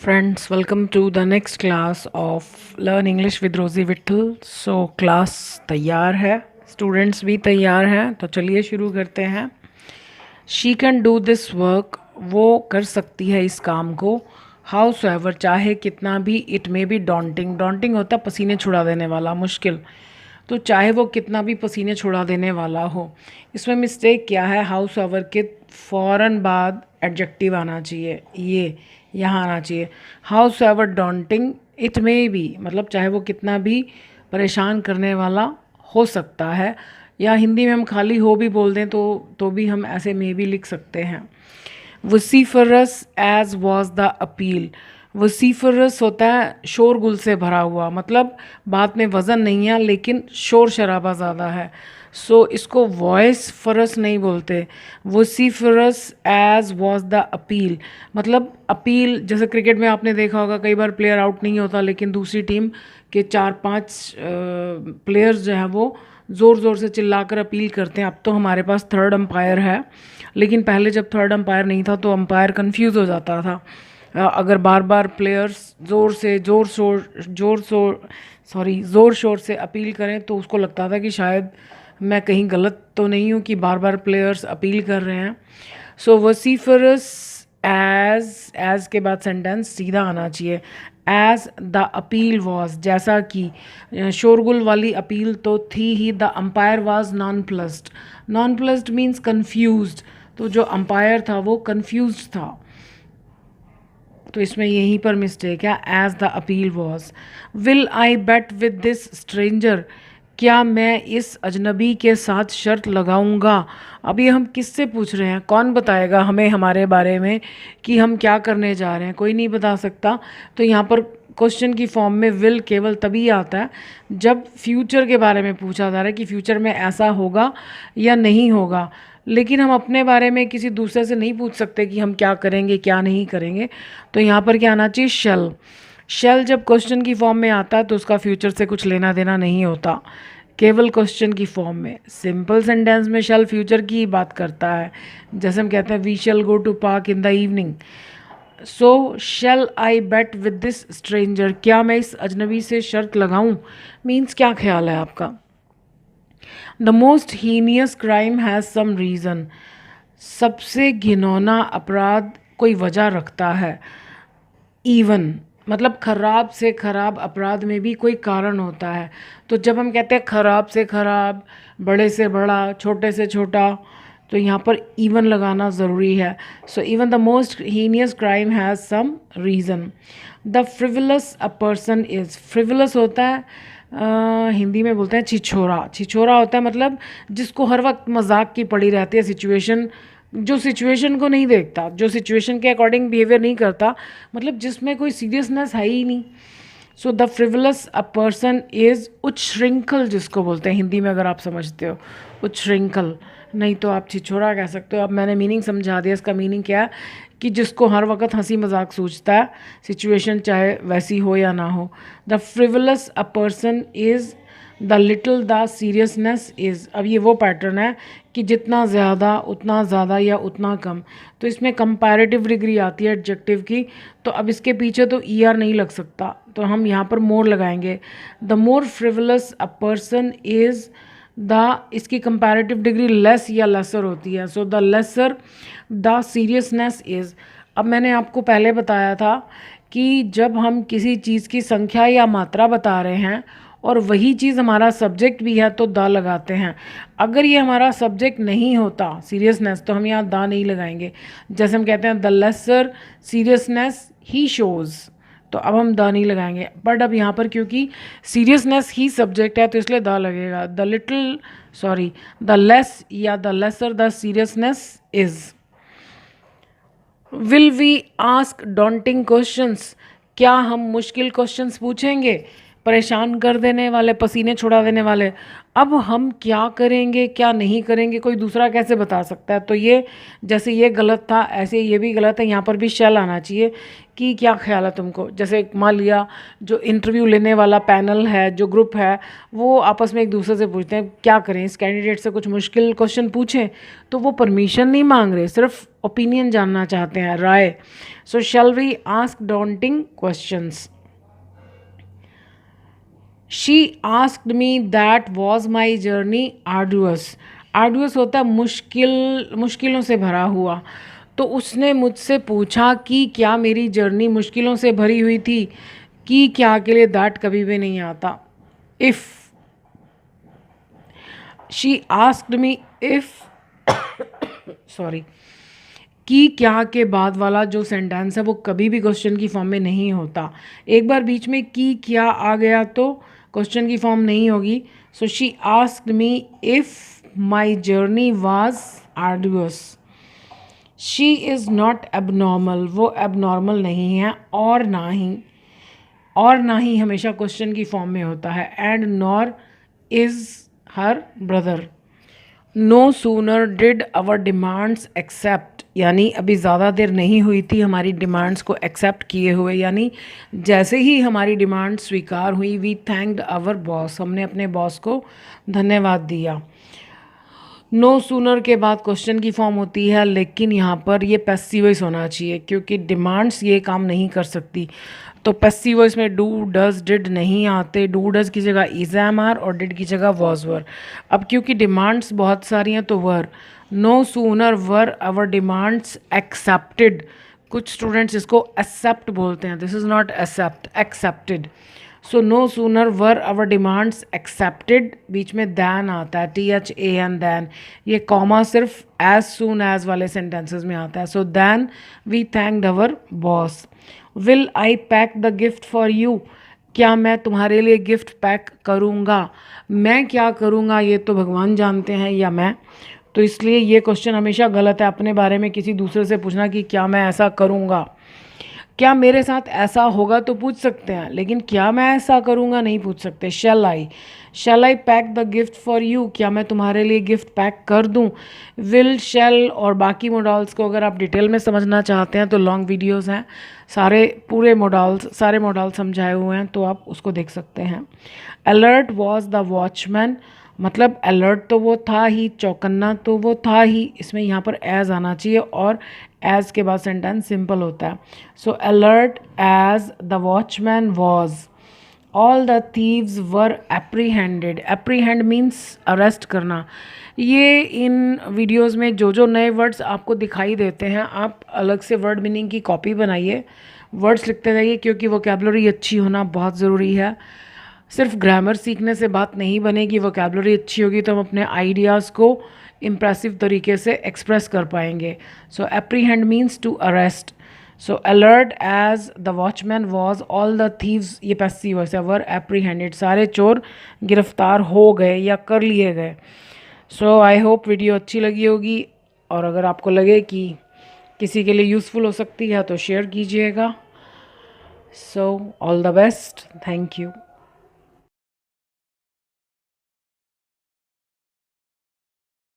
Friends, welcome to the next class of Learn English with Rosie Vittal. So class तैयार है, students भी तैयार हैं, तो चलिए शुरू करते हैं. She can do this work, वो कर सकती है इस काम को. हाउस एवर, चाहे कितना भी. It may be daunting, daunting होता है पसीने छुड़ा देने वाला, मुश्किल. तो चाहे वो कितना भी पसीने छुड़ा देने वाला हो. इसमें मिस्टेक क्या है, हाउस एवर के फ़ौरन बाद एडजेक्टिव आना चाहिए, ये यहाँ आना चाहिए. House ever daunting it may be, मतलब चाहे वो कितना भी परेशान करने वाला हो सकता है. या हिंदी में हम खाली हो भी बोल दें तो भी हम ऐसे मे भी लिख सकते हैं. वसीफरस एज वॉज द अपील. वसीफरस होता है शोरगुल से भरा हुआ, मतलब बात में वज़न नहीं है लेकिन शोर शराबा ज़्यादा है. सो इसको वॉइस फरस नहीं बोलते, वसीफरस एज वॉज द अपील. मतलब अपील, जैसे क्रिकेट में आपने देखा होगा कई बार प्लेयर आउट नहीं होता लेकिन दूसरी टीम के 4-5 प्लेयर्स जो हैं वो ज़ोर ज़ोर से चिल्लाकर अपील करते हैं. अब तो हमारे पास थर्ड अंपायर है, लेकिन पहले जब थर्ड अंपायर नहीं था तो अंपायर कंफ्यूज हो जाता था. अगर बार बार प्लेयर्स ज़ोर शोर से अपील करें तो उसको लगता था कि शायद मैं कहीं गलत तो नहीं हूँ कि बार बार प्लेयर्स अपील कर रहे हैं. सो वसीफरस एज के बाद सेंटेंस सीधा आना चाहिए. एज द अपील वॉज, जैसा कि. शोरगुल वाली अपील तो थी ही. The umpire was nonplussed. Nonplussed means confused, तो जो अंपायर था वो कन्फ्यूज्ड था, तो इसमें यहीं पर मिस्टेक है. As the appeal was. Will I bet with this stranger, क्या मैं इस अजनबी के साथ शर्त लगाऊंगा. अब ये हम किससे पूछ रहे हैं, कौन बताएगा हमें हमारे बारे में कि हम क्या करने जा रहे हैं, कोई नहीं बता सकता. तो यहाँ पर क्वेश्चन की फॉर्म में विल केवल तभी आता है जब फ्यूचर के बारे में पूछा जा रहा है कि फ्यूचर में ऐसा होगा या नहीं होगा. लेकिन हम अपने बारे में किसी दूसरे से नहीं पूछ सकते कि हम क्या करेंगे क्या नहीं करेंगे. तो यहाँ पर क्या आना चाहिए, शेल. शेल जब क्वेश्चन की फॉर्म में आता है तो उसका फ्यूचर से कुछ लेना देना नहीं होता, केवल क्वेश्चन की फॉर्म में. सिंपल सेंटेंस में शेल फ्यूचर की बात करता है, जैसे हम कहते हैं we shall go to park in the evening. So shall I bet with this stranger, क्या मैं इस अजनबी से शर्त लगाऊं, मीन्स क्या ख्याल है आपका. The most heinous crime has some reason, सबसे घिनौना अपराध कोई वजह रखता है. इवन, मतलब खराब से खराब अपराध में भी कोई कारण होता है. तो जब हम कहते हैं खराब से खराब, बड़े से बड़ा, छोटे से छोटा, तो यहाँ पर इवन लगाना ज़रूरी है. So even the most heinous crime has some reason. The frivolous a person is, frivolous होता है हिंदी में बोलते हैं छिछोरा. छिछोरा होता है मतलब जिसको हर वक्त मजाक की पड़ी रहती है सिचुएशन, जो सिचुएशन को नहीं देखता, जो सिचुएशन के अकॉर्डिंग बिहेवियर नहीं करता, मतलब जिसमें कोई सीरियसनेस है ही नहीं. So the frivolous a person is उच्छृंखल, जिसको बोलते हैं हिंदी में, अगर आप समझते हो उच्छृंखल, नहीं तो आप छिछोरा कह सकते हो. अब मैंने मीनिंग समझा दिया. इसका मीनिंग क्या है कि जिसको हर वक्त हंसी मजाक सूझता है, सिचुएशन चाहे वैसी हो या ना हो. The frivolous a person is the little the seriousness is. अब ये वो पैटर्न है कि जितना ज़्यादा उतना ज़्यादा या उतना कम. तो इसमें कंपैरेटिव डिग्री आती है एडजेक्टिव की, तो अब इसके पीछे तो आर नहीं लग सकता, तो हम यहाँ पर मोर लगाएंगे. The more frivolous a person is the, इसकी कंपैरेटिव डिग्री लेस या लेसर होती है. So the lesser the seriousness is. अब मैंने आपको पहले बताया था कि जब हम किसी चीज़ की संख्या या मात्रा बता रहे हैं और वही चीज़ हमारा सब्जेक्ट भी है तो द लगाते हैं. अगर ये हमारा सब्जेक्ट नहीं होता सीरियसनेस, तो हम यहाँ द नहीं लगाएंगे. जैसे हम कहते हैं द लेसर सीरियसनेस ही शोज़, तो अब हम द नहीं लगाएंगे. बट अब यहाँ पर क्योंकि सीरियसनेस ही सब्जेक्ट है तो इसलिए द लगेगा. द लेस या the lesser the seriousness is. Will we ask daunting questions, क्या हम मुश्किल क्वेश्चंस पूछेंगे. परेशान कर देने वाले, पसीने छुड़ा देने वाले। अब हम क्या करेंगे क्या नहीं करेंगे कोई दूसरा कैसे बता सकता है। तो ये जैसे ये गलत था ऐसे ये भी गलत है, यहाँ पर भी शैल आना चाहिए कि क्या ख्याल है तुमको। जैसे मान लिया जो इंटरव्यू लेने वाला पैनल है, जो ग्रुप है, वो आपस में एक दूसरे से पूछते हैं क्या करें, इस कैंडिडेट से कुछ मुश्किल क्वेश्चन पूछें, तो वो परमिशन नहीं मांग रहे, सिर्फ ओपिनियन जानना चाहते हैं, राय। So shall we ask daunting questions. She asked me that was my journey arduous. Arduous होता है मुश्किलों से भरा हुआ। तो उसने मुझसे पूछा कि क्या मेरी जर्नी मुश्किलों से भरी हुई थी, कि क्या के लिए दैट कभी भी नहीं आता। If she asked me if sorry, कि क्या के बाद वाला जो सेंटेंस है वो कभी भी क्वेश्चन की फॉर्म में नहीं होता। एक बार बीच में कि क्या आ गया तो क्वेश्चन की फॉर्म नहीं होगी। So she asked me if my journey was arduous. She is not abnormal, वो एबनॉर्मल नहीं है, और ना ही हमेशा क्वेश्चन की फॉर्म में होता है। And nor is her brother. No sooner did our demands accept, यानी अभी ज़्यादा देर नहीं हुई थी हमारी डिमांड्स को एक्सेप्ट किए हुए, यानी जैसे ही हमारी डिमांड स्वीकार हुई, वी थैंक्ड आवर बॉस, हमने अपने बॉस को धन्यवाद दिया। नो सूनर के बाद क्वेश्चन की फॉर्म होती है, लेकिन यहाँ पर ये पैसिव वॉइस होना चाहिए क्योंकि डिमांड्स ये काम नहीं कर सकती। तो पैसिव वॉइस में डू डज डिड नहीं आते। डू डज की जगह इज एम आर और डिड की जगह वॉज वर। अब क्योंकि डिमांड्स बहुत सारी हैं तो were. No sooner were our demands accepted. कुछ स्टूडेंट्स इसको एक्सेप्ट बोलते हैं, this is not accept, accepted. So no sooner were our demands accepted, बीच में दैन आता है, THAN दैन। ये कॉमा सिर्फ एज सून एज वाले सेंटेंसेस में आता है। So than we thanked our boss. Will I pack the gift for you, क्या मैं तुम्हारे लिए गिफ्ट पैक करूँगा। मैं क्या करूँगा ये तो भगवान जानते हैं या मैं, तो इसलिए ये क्वेश्चन हमेशा गलत है। अपने बारे में किसी दूसरे से पूछना कि क्या मैं ऐसा करूँगा, क्या मेरे साथ ऐसा होगा तो पूछ सकते हैं, लेकिन क्या मैं ऐसा करूँगा नहीं पूछ सकते। Shall I pack the gift for you, क्या मैं तुम्हारे लिए गिफ्ट पैक कर दूँ। विल, शैल और बाकी मोडल्स को अगर आप डिटेल में समझना चाहते हैं तो लॉन्ग वीडियोस हैं, सारे मॉडल्स समझाए हुए हैं, तो आप उसको देख सकते हैं। अलर्ट वॉज द वॉचमैन, मतलब अलर्ट तो वो था ही, चौकन्ना तो वो था ही, इसमें यहाँ पर एज आना चाहिए और एज के बाद सेंटेंस सिंपल होता है। So alert as the watchman was. All the thieves were apprehended. Apprehend means arrest करना। ये इन वीडियोस में जो नए वर्ड्स आपको दिखाई देते हैं, आप अलग से वर्ड मीनिंग की कॉपी बनाइए, वर्ड्स लिखते जाइए, क्योंकि वोकैबुलरी अच्छी होना बहुत ज़रूरी है। सिर्फ ग्रामर सीखने से बात नहीं बनेगी, वोकैबुलरी अच्छी होगी तो हम अपने आइडियाज़ को इम्प्रेसिव तरीके से एक्सप्रेस कर पाएंगे। So apprehend means to arrest. So alert as the watchman was, all the thieves, ये पैसिव वॉइस है, वर एप्रीहेंडेड, सारे चोर गिरफ्तार हो गए या कर लिए गए। सो आई होप वीडियो अच्छी लगी होगी, और अगर आपको लगे कि किसी के लिए यूज़फुल हो सकती है तो शेयर कीजिएगा। So all the best, thank you.